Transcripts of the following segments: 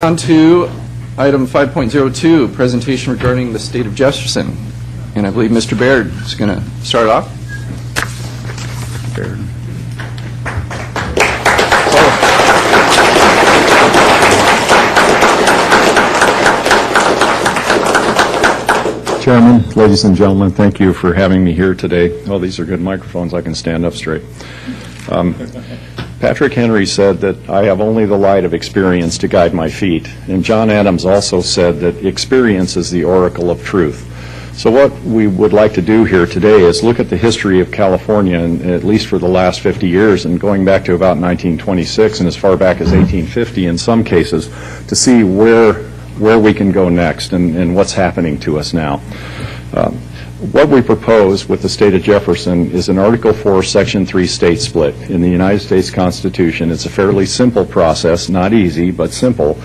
On to item 5.02, presentation regarding the state of Jefferson. And I believe Mr. Baird is going to start off. Baird. Chairman, ladies and gentlemen, thank you for having me here today. Oh, these are good microphones. I can stand up straight. Patrick Henry said that I have only the light of experience to guide my feet. And John Adams also said that experience is the oracle of truth. So what we would like to do here today is look at the history of California, and at least for the last 50 years, and going back to about 1926 and as far back as 1850 in some cases, to see where we can go next and what's happening to us now. What we propose with the state of Jefferson is an Article 4, Section 3 state split in the United States Constitution. It's a fairly simple process, not easy, but simple.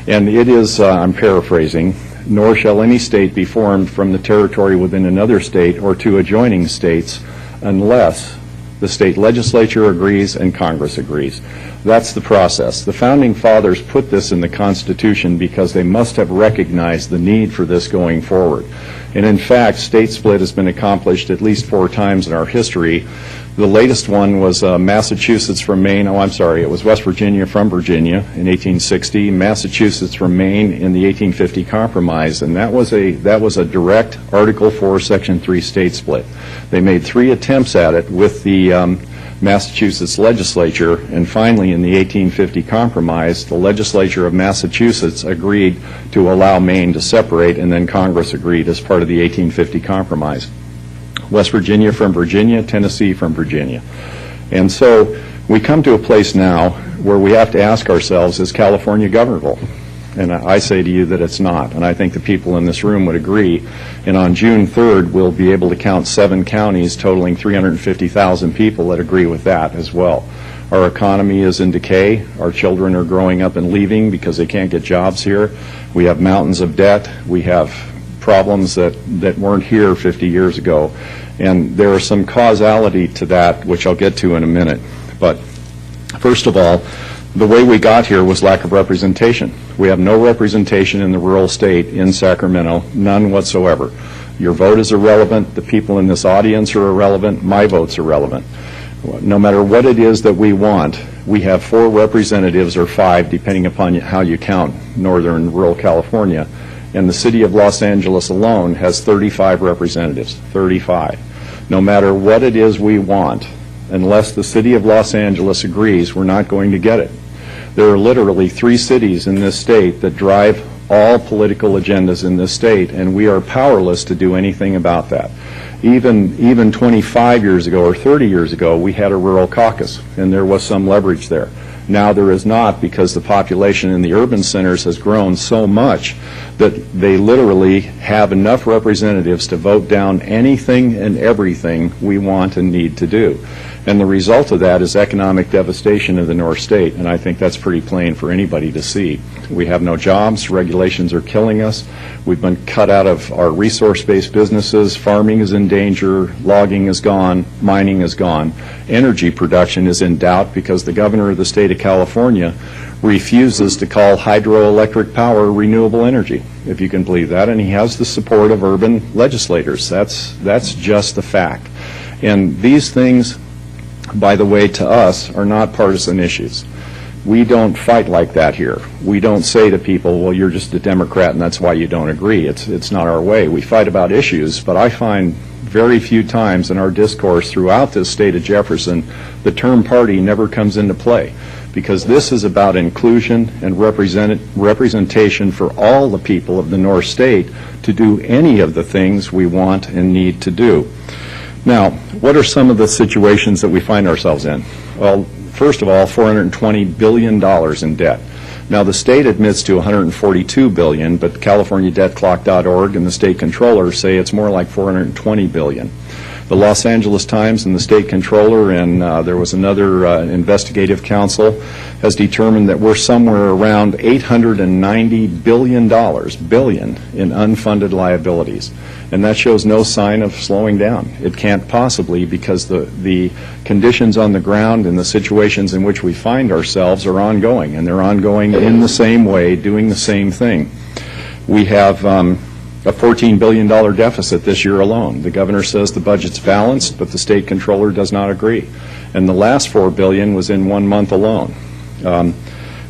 And it is, I'm paraphrasing, nor shall any state be formed from the territory within another state or two adjoining states unless the state legislature agrees and Congress agrees. That's the process. The Founding Fathers put this in the Constitution because they must have recognized the need for this going forward. And in fact, state split has been accomplished at least 4 times in our history. The latest one was Massachusetts from Maine. Oh, I'm sorry, it was West Virginia from Virginia in 1860, Massachusetts from Maine in the 1850 Compromise, and that was a direct Article 4, Section 3 state split. They made 3 attempts at it with the Massachusetts legislature, and finally in the 1850 Compromise, the legislature of Massachusetts agreed to allow Maine to separate, and then Congress agreed as part of the 1850 Compromise. West Virginia from Virginia, Tennessee from Virginia. And so we come to a place now where we have to ask ourselves, is California governable? And I say to you that it's not, and I think the people in this room would agree. And on June 3rd, we'll be able to count 7 counties totaling 350,000 people that agree with that as well. Our economy is in decay. Our children are growing up and leaving because they can't get jobs here. We have mountains of debt. We have problems that weren't here 50 years ago. And there is some causality to that, which I'll get to in a minute. But first of all, the way we got here was lack of representation. We have no representation in the rural state in Sacramento, none whatsoever. Your vote is irrelevant. The people in this audience are irrelevant. My vote's irrelevant. No matter what it is that we want, we have 4 representatives or 5, depending upon how you count northern rural California. And the city of Los Angeles alone has 35 representatives, 35. No matter what it is we want, unless the city of Los Angeles agrees, we're not going to get it. There are literally 3 cities in this state that drive all political agendas in this state, and we are powerless to do anything about that. Even 25 years ago or 30 years ago, we had a rural caucus, and there was some leverage there. Now there is not, because the population in the urban centers has grown so much that they literally have enough representatives to vote down anything and everything we want and need to do. And the result of that is economic devastation of the North State, and I think that's pretty plain for anybody to see. We have no jobs, regulations are killing us, we've been cut out of our resource-based businesses, farming is in danger, logging is gone, mining is gone, energy production is in doubt because the governor of the state of California refuses to call hydroelectric power renewable energy, if you can believe that, and he has the support of urban legislators. That's just the fact. And these things, by the way, to us, are not partisan issues. We don't fight like that here. We don't say to people, well, you're just a Democrat and that's why you don't agree. It's not our way. We fight about issues, but I find very few times in our discourse throughout this state of Jefferson, the term party never comes into play, because this is about inclusion and representation for all the people of the North State to do any of the things we want and need to do. Now, what are some of the situations that we find ourselves in? Well, first of all, $420 billion in debt. Now, the state admits to $142 billion, but CaliforniaDebtClock.org and the state controllers say it's more like $420 billion. The Los Angeles Times and the state controller, and there was another investigative counsel, has determined that we're somewhere around $890 billion in unfunded liabilities. And that shows no sign of slowing down. It can't possibly, because the conditions on the ground and the situations in which we find ourselves are ongoing, and they're ongoing in the same way, doing the same thing. We have a $14 billion deficit this year alone. The governor says the budget's balanced, but the state controller does not agree. And the last $4 billion was in 1 month alone.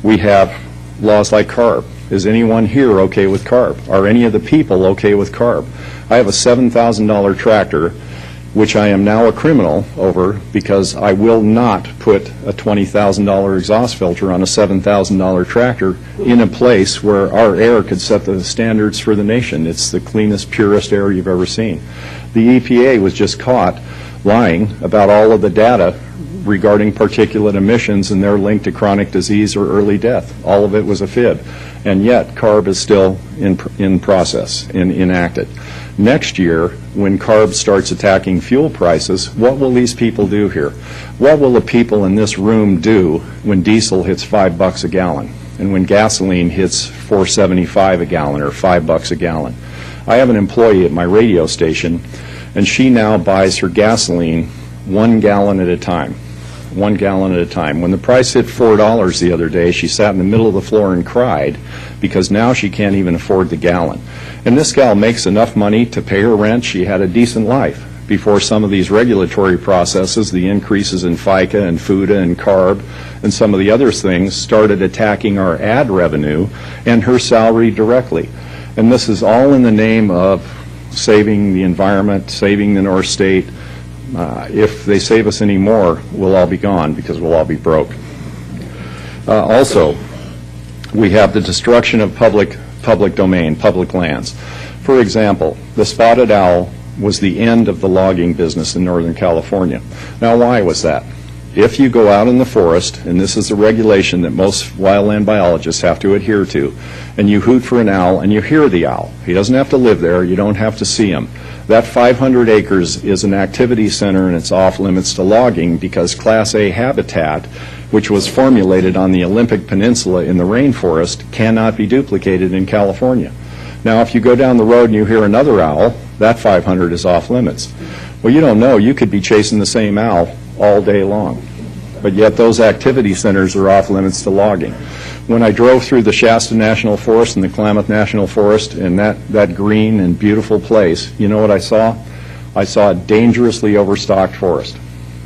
We have laws like CARB. Is anyone here okay with CARB? Are any of the people okay with CARB? I have a $7,000 tractor, which I am now a criminal over because I will not put a $20,000 exhaust filter on a $7,000 tractor in a place where our air could set the standards for the nation. It's the cleanest, purest air you've ever seen. The EPA was just caught lying about all of the data regarding particulate emissions and their link to chronic disease or early death. All of it was a fib. And yet, CARB is still in process, enacted. Next year, when CARB starts attacking fuel prices, what will these people do here? What will the people in this room do when diesel hits $5 a gallon and when gasoline hits $4.75 a gallon or $5 a gallon? I have an employee at my radio station, and she now buys her gasoline 1 gallon at a time. 1 gallon at a time. When the price hit $4 the other day, she sat in the middle of the floor and cried because now she can't even afford the gallon. And this gal makes enough money to pay her rent. She had a decent life before some of these regulatory processes, the increases in FICA and FUTA and CARB and some of the other things, started attacking our ad revenue and her salary directly. And this is all in the name of saving the environment, saving the North State. If they save us any more, we'll all be gone because we'll all be broke. Also, we have the destruction of public domain, public lands. For example, the spotted owl was the end of the logging business in Northern California. Now, why was that? If you go out in the forest, and this is a regulation that most wildland biologists have to adhere to, and you hoot for an owl and you hear the owl, he doesn't have to live there, you don't have to see him. That 500 acres is an activity center and it's off limits to logging because Class A habitat, which was formulated on the Olympic Peninsula in the rainforest, cannot be duplicated in California. Now, if you go down the road and you hear another owl, that 500 is off limits. Well, you don't know. You could be chasing the same owl all day long. But yet those activity centers are off limits to logging. When I drove through the Shasta National Forest and the Klamath National Forest and that green and beautiful place, you know what I saw? I saw a dangerously overstocked forest.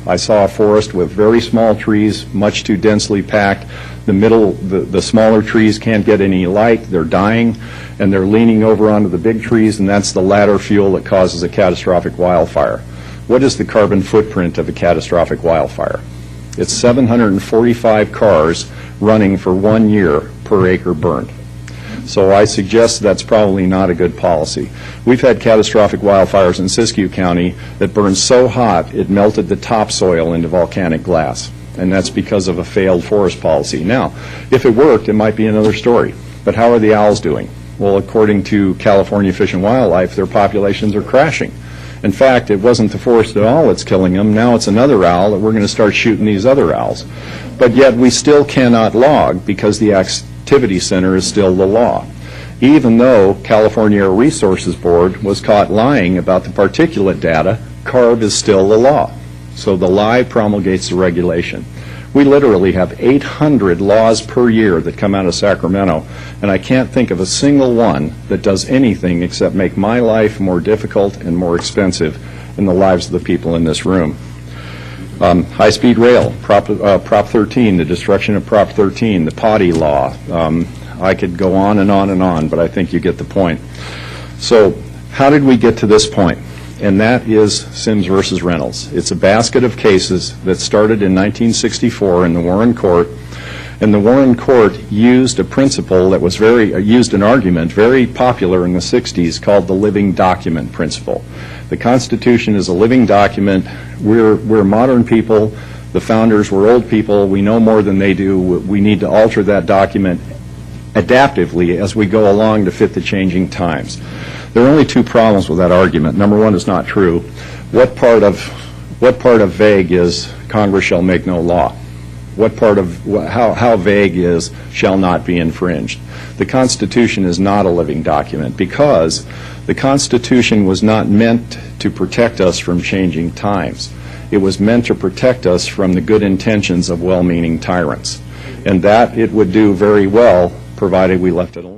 I saw a forest with very small trees, much too densely packed. The smaller trees can't get any light, they're dying, and they're leaning over onto the big trees, and that's the ladder fuel that causes a catastrophic wildfire. What is the carbon footprint of a catastrophic wildfire? It's 745 cars running for 1 year per acre burned. So I suggest that's probably not a good policy. We've had catastrophic wildfires in Siskiyou County that burned so hot it melted the topsoil into volcanic glass, and that's because of a failed forest policy. Now, if it worked, it might be another story. But how are the owls doing? Well, according to California Fish and Wildlife, their populations are crashing. In fact, it wasn't the forest at all that's killing them. Now it's another owl that we're going to start shooting these other owls. But yet we still cannot log because the activity center is still the law. Even though California Air Resources Board was caught lying about the particulate data, CARB is still the law. So the lie promulgates the regulation. We literally have 800 laws per year that come out of Sacramento, and I can't think of a single one that does anything except make my life more difficult and more expensive in the lives of the people in this room. High-speed rail, Prop 13, the destruction of Prop 13, the potty law. I could go on and on and on, but I think you get the point. So how did we get to this point? And that is Sims versus Reynolds. It's a basket of cases that started in 1964 in the Warren Court, and the Warren Court used a principle that was used an argument very popular in the 60s called the living document principle. The Constitution is a living document. We're modern people. The founders were old people. We know more than they do. We need to alter that document adaptively as we go along to fit the changing times. There are only two problems with that argument. Number one, it's not true. What part of vague is Congress shall make no law? What part of, how vague is shall not be infringed? The Constitution is not a living document because the Constitution was not meant to protect us from changing times. It was meant to protect us from the good intentions of well-meaning tyrants. And that it would do very well, provided we left it alone.